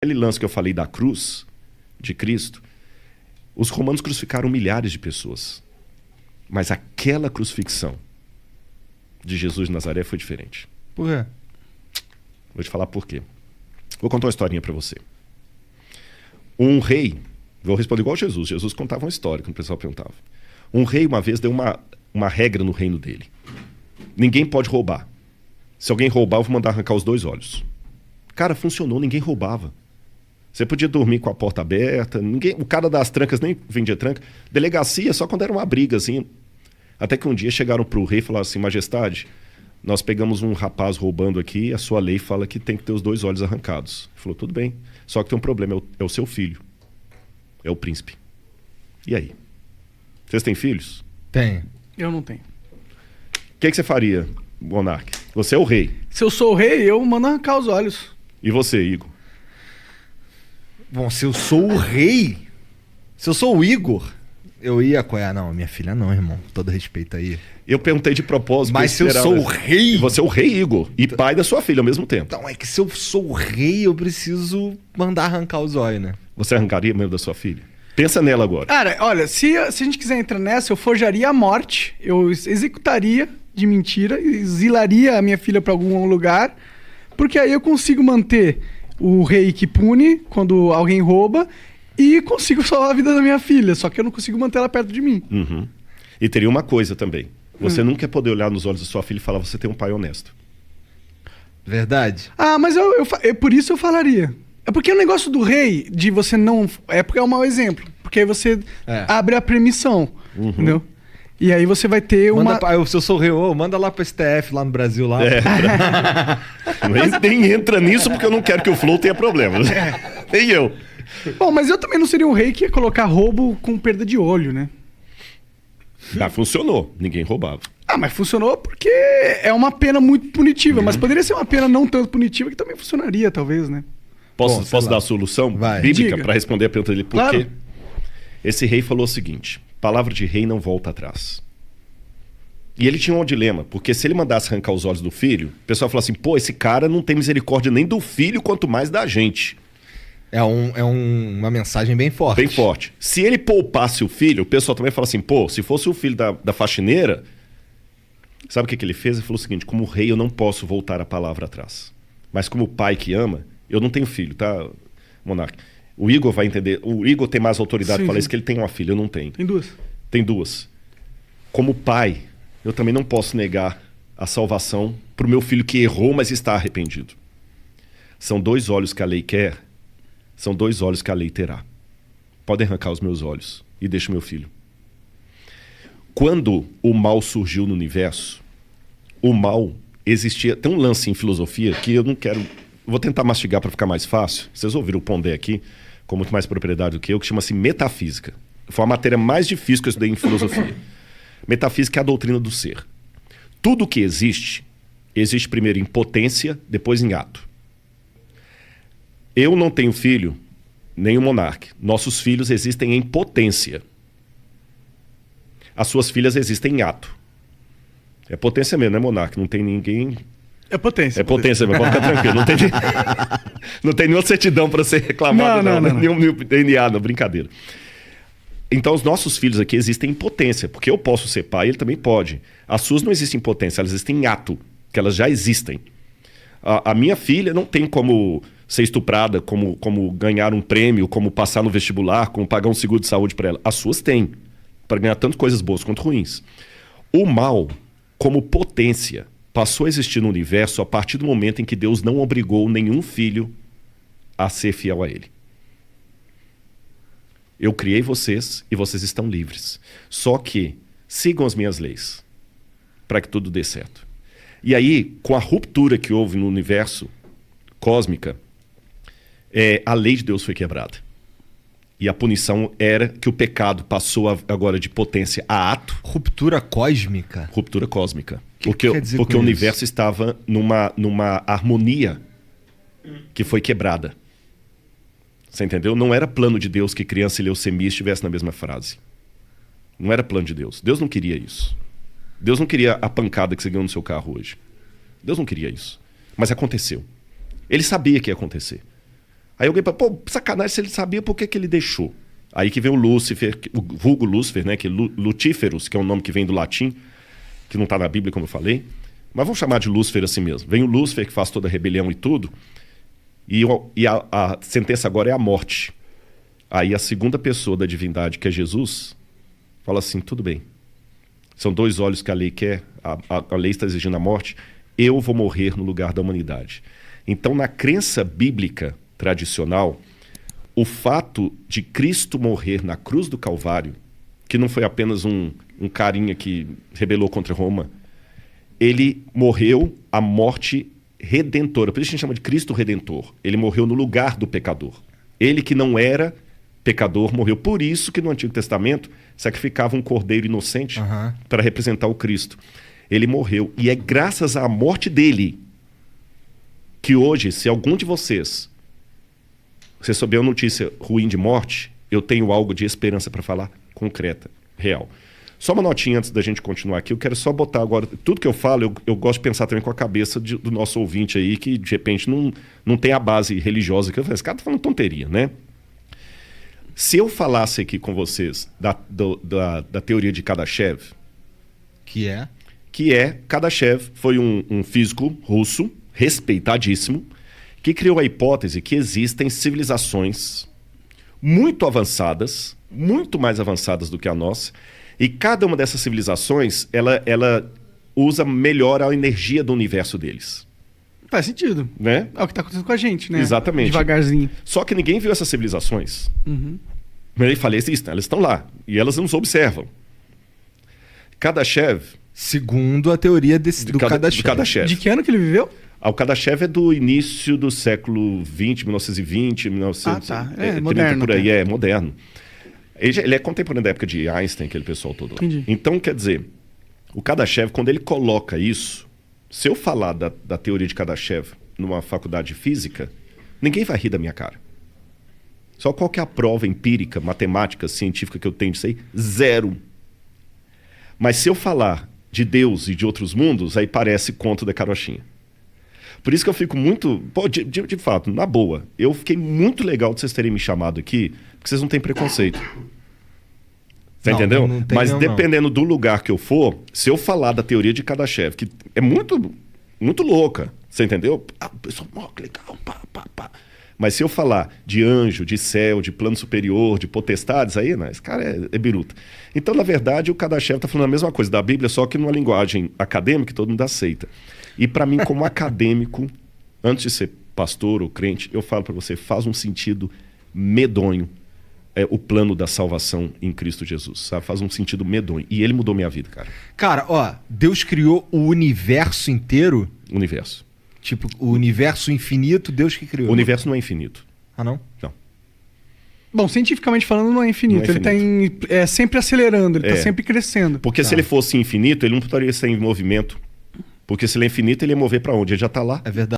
Aquele lance que eu falei da cruz de Cristo, os romanos crucificaram milhares de pessoas. Mas aquela crucifixão de Jesus de Nazaré foi diferente. Por quê? Vou te falar por quê. Vou contar uma historinha para você. Um rei, vou responder igual Jesus. Jesus contava uma história, quando o pessoal perguntava. Um rei, uma vez, deu uma regra no reino dele. Ninguém pode roubar. Se alguém roubar, eu vou mandar arrancar os 2 olhos. Cara, funcionou, ninguém roubava. Você podia dormir com a porta aberta, o cara das trancas nem vendia tranca. Delegacia só quando era uma briga, assim. Até que um dia chegaram pro rei e falaram assim: Majestade, nós pegamos um rapaz roubando aqui, a sua lei fala que tem que ter os 2 olhos arrancados. Ele falou: tudo bem, só que tem um problema, é o seu filho. É o príncipe. E aí? Vocês têm filhos? Tem. Eu não tenho. O que você faria, monarca? Você é o rei. Se eu sou o rei, eu mando arrancar os olhos. E você, Igor? Bom, se eu sou o rei, se eu sou o Igor, eu ia apoiar. Não, minha filha não, irmão. Todo respeito aí. Eu perguntei de propósito. Mas se eu sou o rei... Você é o rei, Igor. E pai da sua filha ao mesmo tempo. Então, é que se eu sou o rei, eu preciso mandar arrancar os olhos, né? Você arrancaria mesmo da sua filha? Pensa nela agora. Cara, olha, se a gente quiser entrar nessa, eu forjaria a morte, eu executaria de mentira, exilaria a minha filha pra algum lugar, porque aí eu consigo manter o rei que pune quando alguém rouba e consigo salvar a vida da minha filha, só que eu não consigo manter ela perto de mim. Uhum. E teria uma coisa também. Você nunca ia poder olhar nos olhos da sua filha e falar: você tem um pai honesto. Verdade? Ah, mas por isso eu falaria. É porque o negócio do rei, de você não... É porque é um mau exemplo. Porque aí você abre a permissão, entendeu? E aí você vai ter Se eu sou o rei, manda lá pro STF, lá no Brasil, lá. Nem entra nisso porque eu não quero que o Flow tenha problemas. Nem eu. Bom, mas eu também não seria um rei que ia colocar roubo com perda de olho, né? Ah, funcionou. Ninguém roubava. Ah, mas funcionou porque é uma pena muito punitiva. Mas poderia ser uma pena não tanto punitiva que também funcionaria, talvez, né? Posso dar a solução bíblica para responder a pergunta dele? Por Claro. quê? Esse rei falou o seguinte: palavra de rei não volta atrás. E ele tinha um dilema, porque se ele mandasse arrancar os olhos do filho, o pessoal falou assim: pô, esse cara não tem misericórdia nem do filho, quanto mais da gente. É uma mensagem bem forte. Bem forte. Se ele poupasse o filho, o pessoal também fala assim: pô, se fosse o filho da faxineira, sabe o que ele fez? Ele falou o seguinte: como rei eu não posso voltar a palavra atrás. Mas como pai que ama, eu não tenho filho, tá, monarca? O Igor vai entender. O Igor tem mais autoridade para falar isso, que ele tem uma filha, eu não tenho. Tem 2. Tem 2. Como pai, eu também não posso negar a salvação para o meu filho que errou, mas está arrependido. São 2 olhos que a lei quer, são 2 olhos que a lei terá. Podem arrancar os meus olhos e deixa o meu filho. Quando o mal surgiu no universo, o mal existia... Tem um lance em filosofia que eu não quero... Vou tentar mastigar para ficar mais fácil. Vocês ouviram o Pondé aqui, com muito mais propriedade do que eu, que chama-se metafísica. Foi a matéria mais difícil que eu estudei em filosofia. Metafísica é a doutrina do ser. Tudo que existe primeiro em potência, depois em ato. Eu não tenho filho, nem o monarca. Nossos filhos existem em potência. As suas filhas existem em ato. É potência mesmo, né, monarca? Não tem ninguém... É potência. É potência, mas pode ficar tranquilo. Não tem nenhuma certidão para ser reclamado, não. Nenhum DNA, não, brincadeira. Então, os nossos filhos aqui existem em potência, porque eu posso ser pai, ele também pode. As suas não existem em potência, elas existem em ato, que elas já existem. A minha filha não tem como ser estuprada, como ganhar um prêmio, como passar no vestibular, como pagar um seguro de saúde para ela. As suas têm, para ganhar tanto coisas boas quanto ruins. O mal, como potência, passou a existir no universo a partir do momento em que Deus não obrigou nenhum filho a ser fiel a ele. Eu criei vocês e vocês estão livres. Só que sigam as minhas leis para que tudo dê certo. E aí, com a ruptura que houve no universo cósmica, a lei de Deus foi quebrada. E a punição era que o pecado passou agora de potência a ato. Ruptura cósmica? Ruptura cósmica. Que quer dizer porque o universo estava numa harmonia que foi quebrada. Você entendeu? Não era plano de Deus que criança e leucemia estivessem na mesma frase. Não era plano de Deus. Deus não queria isso. Deus não queria a pancada que você ganhou no seu carro hoje. Deus não queria isso. Mas aconteceu. Ele sabia que ia acontecer. Aí alguém fala, pô, sacanagem, se ele sabia por que ele deixou. Aí que vem o Lúcifer, o vulgo Lúcifer, né? Que é Lutíferos, que é um nome que vem do latim, que não está na Bíblia, como eu falei. Mas vamos chamar de Lúcifer assim mesmo. Vem o Lúcifer, que faz toda a rebelião e tudo. E a sentença agora é a morte. Aí a segunda pessoa da divindade, que é Jesus, fala assim, tudo bem. São 2 olhos que a lei quer, a lei está exigindo a morte. Eu vou morrer no lugar da humanidade. Então, na crença bíblica tradicional, o fato de Cristo morrer na cruz do Calvário, que não foi apenas um carinha que rebelou contra Roma, ele morreu a morte redentora. Por isso a gente chama de Cristo Redentor. Ele morreu no lugar do pecador. Ele que não era pecador morreu. Por isso que no Antigo Testamento sacrificava um cordeiro inocente para representar o Cristo. Ele morreu. E é graças à morte dele que hoje, se algum de vocês souber uma notícia ruim de morte, eu tenho algo de esperança para falar concreta, real. Só uma notinha antes da gente continuar aqui. Eu quero só botar agora... Tudo que eu falo, eu gosto de pensar também com a cabeça do nosso ouvinte aí, que de repente não tem a base religiosa. Que eu falei, esse cara tá falando tonteria, né? Se eu falasse aqui com vocês da teoria de Kardashev... Que é? Kardashev foi um físico russo, respeitadíssimo, que criou a hipótese que existem civilizações muito avançadas, muito mais avançadas do que a nossa, e cada uma dessas civilizações, ela usa melhor a energia do universo deles. Faz sentido. Né? É o que está acontecendo com a gente, né? Exatamente. Devagarzinho. Só que ninguém viu essas civilizações. Mas ele falei, existem, elas estão lá, e elas nos observam. Kardashev... Segundo a teoria do Kardashev. De que ano que ele viveu? O Kardashev é do início do século XX, 1920, 1930, moderno, por aí, é moderno. Ele é contemporâneo da época de Einstein, aquele pessoal todo lá. Entendi. Então, quer dizer, o Kardashev, quando ele coloca isso, se eu falar da teoria de Kardashev numa faculdade de física, ninguém vai rir da minha cara. Só qual que é a prova empírica, matemática, científica que eu tenho disso aí? Zero. Mas se eu falar de Deus e de outros mundos, aí parece conto da carochinha. Por isso que eu fico muito... Pô, de fato, na boa, eu fiquei muito legal de vocês terem me chamado aqui, porque vocês não têm preconceito. Você entendeu? Não tem, mas dependendo do lugar que eu for, se eu falar da teoria de Kardashev, que é muito, muito louca, você entendeu? Pessoal, que legal, pá. Mas se eu falar de anjo, de céu, de plano superior, de potestades, aí, né, esse cara é biruta. Então, na verdade, o Kardashev está falando a mesma coisa da Bíblia, só que numa linguagem acadêmica que todo mundo aceita. E para mim, como acadêmico, antes de ser pastor ou crente, eu falo para você, faz um sentido medonho o plano da salvação em Cristo Jesus, sabe? Faz um sentido medonho. E ele mudou minha vida, cara. Cara, ó, Deus criou o universo inteiro? Universo. Tipo, o universo infinito, Deus que criou. O universo não é infinito. Ah, não? Não. Bom, cientificamente falando, não é infinito. Não é Ele está sempre acelerando, ele está sempre crescendo. Porque se ele fosse infinito, ele não poderia estar em movimento. Porque se ele é infinito, ele ia mover para onde? Ele já está lá. É verdade.